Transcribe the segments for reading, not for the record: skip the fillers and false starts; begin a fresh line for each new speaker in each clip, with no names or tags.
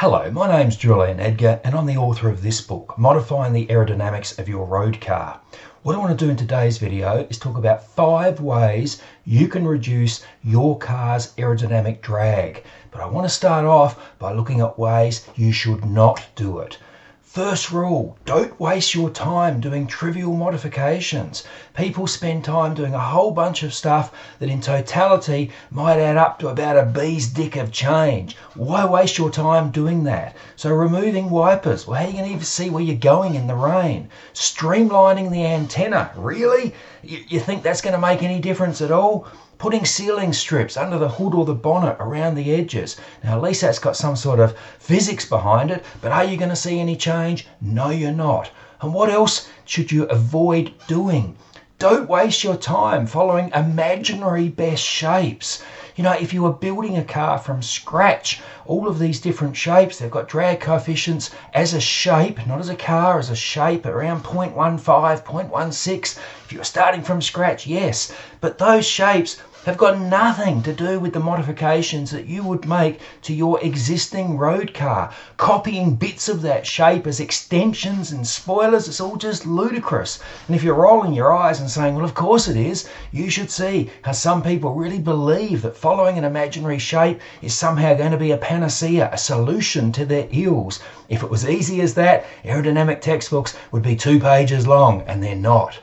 Hello, my name's Julian Edgar and I'm the author of this book, Modifying the Aerodynamics of Your Road Car. What I want to do in today's video is talk about 5 ways you can reduce your car's aerodynamic drag. But I want to start off by looking at ways you should not do it. First rule, don't waste your time doing trivial modifications. People spend time doing a whole bunch of stuff that in totality might add up to about a bee's dick of change. Why waste your time doing that? So removing wipers, well, how are you going to even see where you're going in the rain? Streamlining the antenna, really? You think that's going to make any difference at all? Putting sealing strips under the hood or the bonnet around the edges. Now at least that's got some sort of physics behind it, but are you going to see any change? No, you're not. And what else should you avoid doing? Don't waste your time following imaginary best shapes. You know, if you were building a car from scratch, all of these different shapes, they've got drag coefficients as a shape, not as a car, as a shape, around 0.15, 0.16. If you were starting from scratch, yes. But those shapes have got nothing to do with the modifications that you would make to your existing road car. Copying bits of that shape as extensions and spoilers, it's all just ludicrous. And if you're rolling your eyes and saying, well, of course it is, you should see how some people really believe that following an imaginary shape is somehow going to be a panacea, a solution to their ills. If it was easy as that, aerodynamic textbooks would be 2 pages long, and they're not.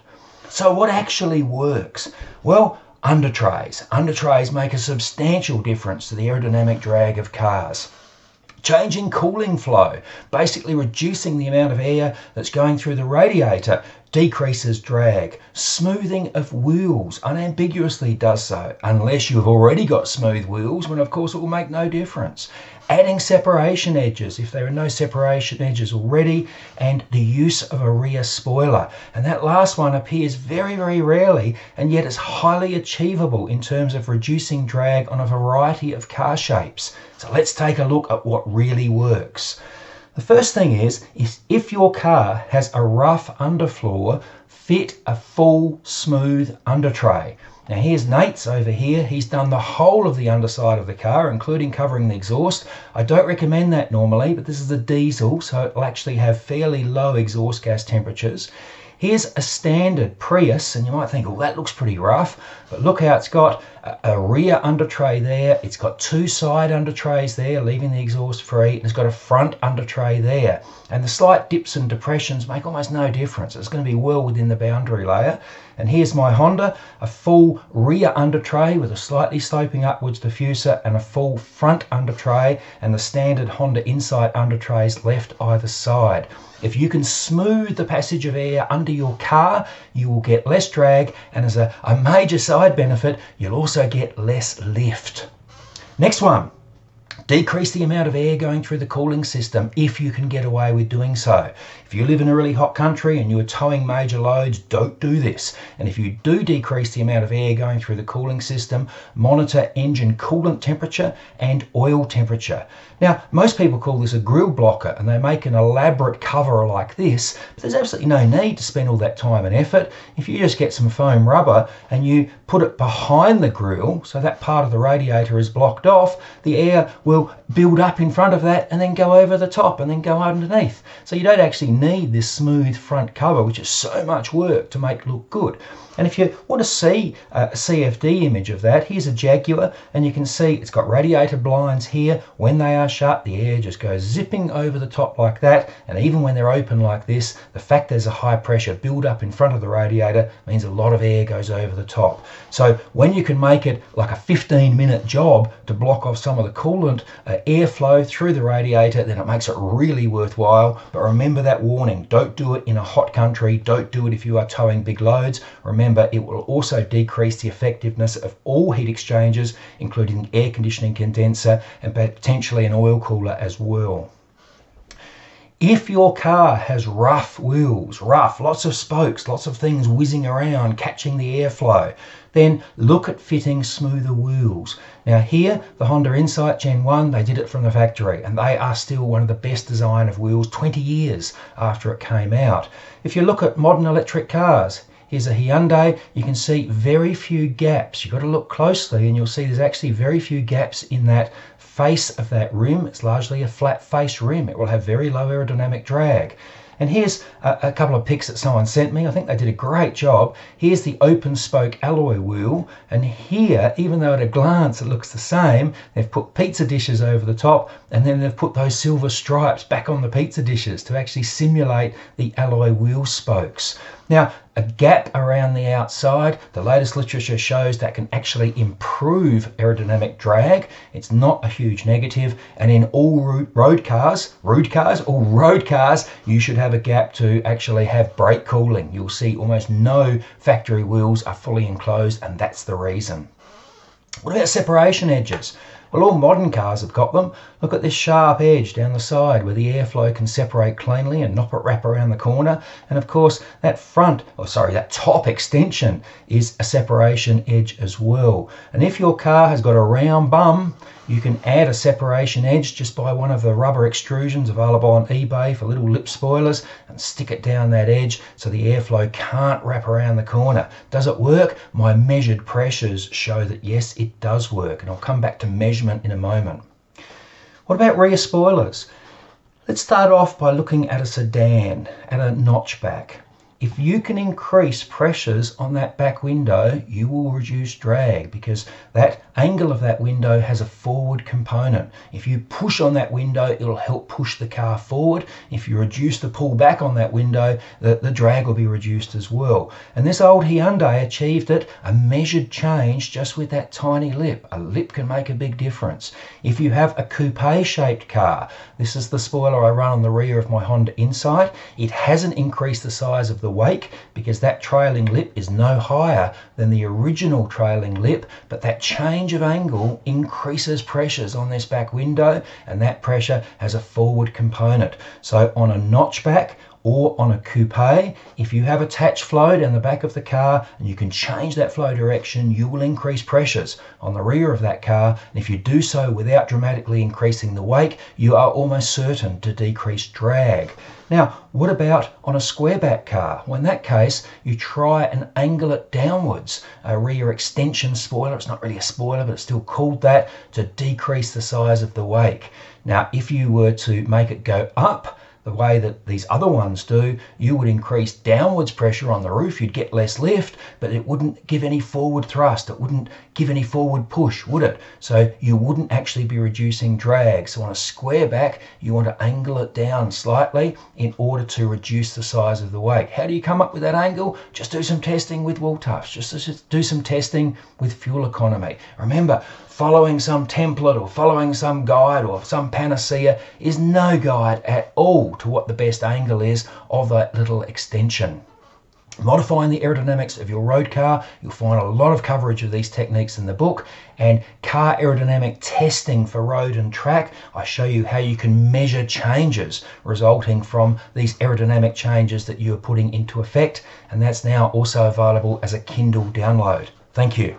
So what actually works? Well, undertrays. Undertrays make a substantial difference to the aerodynamic drag of cars. Changing cooling flow, basically reducing the amount of air that's going through the radiator, decreases drag. Smoothing of wheels unambiguously does so, unless you've already got smooth wheels, when of course it will make no difference. Adding separation edges if there are no separation edges already, and the use of a rear spoiler. And that last one appears very, very rarely, and yet is highly achievable in terms of reducing drag on a variety of car shapes. So let's take a look at what really works. The first thing is if your car has a rough underfloor, fit a full smooth undertray. Now here's Nate's over here. He's done the whole of the underside of the car, including covering the exhaust. I don't recommend that normally, but this is a diesel, so it'll actually have fairly low exhaust gas temperatures. Here's a standard Prius, and you might think, well, that looks pretty rough, but look how it's got a rear undertray there. It's got 2 side undertrays there, leaving the exhaust free, and it's got a front undertray there. And the slight dips and depressions make almost no difference. It's going to be well within the boundary layer. And here's my Honda, a full rear undertray with a slightly sloping upwards diffuser and a full front undertray, and the standard Honda Insight undertrays left either side. If you can smooth the passage of air under your car, you will get less drag, and as a major side benefit, you'll also get less lift. Next one. Decrease the amount of air going through the cooling system if you can get away with doing so. If you live in a really hot country and you are towing major loads, don't do this. And if you do decrease the amount of air going through the cooling system, monitor engine coolant temperature and oil temperature. Now, most people call this a grill blocker, and they make an elaborate cover like this, but there's absolutely no need to spend all that time and effort. If you just get some foam rubber and you put it behind the grill, so that part of the radiator is blocked off, the air will build up in front of that and then go over the top and then go underneath. So you don't actually need this smooth front cover, which is so much work to make look good. And if you want to see a CFD image of that, here's a Jaguar, and you can see it's got radiator blinds here. When they are shut, the air just goes zipping over the top like that, and even when they're open like this, the fact there's a high pressure build up in front of the radiator means a lot of air goes over the top. So when you can make it like a 15-minute job to block off some of the coolant airflow through the radiator, then it makes it really worthwhile. But remember that warning, don't do it in a hot country, don't do it if you are towing big loads. Remember, it will also decrease the effectiveness of all heat exchangers, including the air conditioning condenser and potentially an oil cooler as well. If your car has rough wheels, lots of spokes, lots of things whizzing around, catching the airflow, then look at fitting smoother wheels. Now here, the Honda Insight Gen 1, they did it from the factory, and they are still one of the best design of wheels 20 years after it came out. If you look at modern electric cars, Here's a Hyundai. You can see very few gaps. You've got to look closely and you'll see there's actually very few gaps in that face of that rim. It's largely a flat face rim. It will have very low aerodynamic drag. And here's a couple of pics that someone sent me. I think they did a great job. Here's the open spoke alloy wheel. And here, even though at a glance it looks the same, they've put pizza dishes over the top and then they've put those silver stripes back on the pizza dishes to actually simulate the alloy wheel spokes. Now, a gap around the outside, the latest literature shows that can actually improve aerodynamic drag. It's not a huge negative, and in all road cars, you should have a gap to actually have brake cooling. You'll see almost no factory wheels are fully enclosed, and that's the reason. What about separation edges? Well, all modern cars have got them. Look at this sharp edge down the side where the airflow can separate cleanly and not wrap around the corner. And of course, that top extension is a separation edge as well. And if your car has got a round bum, you can add a separation edge just by one of the rubber extrusions available on eBay for little lip spoilers and stick it down that edge so the airflow can't wrap around the corner. Does it work? My measured pressures show that yes, it does work. And I'll come back to measurement in a moment. What about rear spoilers? Let's start off by looking at a sedan, at a notchback. If you can increase pressures on that back window, you will reduce drag because that angle of that window has a forward component. If you push on that window, it'll help push the car forward. If you reduce the pull back on that window, the drag will be reduced as well. And this old Hyundai achieved it, a measured change just with that tiny lip. A lip can make a big difference. If you have a coupe-shaped car, this is the spoiler I run on the rear of my Honda Insight, it hasn't increased the size of the wake because that trailing lip is no higher than the original trailing lip, but that change of angle increases pressures on this back window, and that pressure has a forward component. So on a notchback or on a coupe, if you have attached flow down the back of the car and you can change that flow direction, you will increase pressures on the rear of that car. And if you do so without dramatically increasing the wake, you are almost certain to decrease drag. Now, what about on a square back car? Well, in that case, you try and angle it downwards. A rear extension spoiler, it's not really a spoiler, but it's still called that, to decrease the size of the wake. Now, if you were to make it go up, the way that these other ones do, you would increase downwards pressure on the roof, you'd get less lift, but it wouldn't give any forward thrust, it wouldn't give any forward push, would it? So you wouldn't actually be reducing drag. So on a square back, you want to angle it down slightly in order to reduce the size of the wake. How do you come up with that angle? Just do some testing with wall toughs, just do some testing with fuel economy. Remember, following some template or following some guide or some panacea is no guide at all to what the best angle is of that little extension. Modifying the aerodynamics of your road car, you'll find a lot of coverage of these techniques in the book, and car aerodynamic testing for road and track. I show you how you can measure changes resulting from these aerodynamic changes that you are putting into effect, and that's now also available as a Kindle download. Thank you.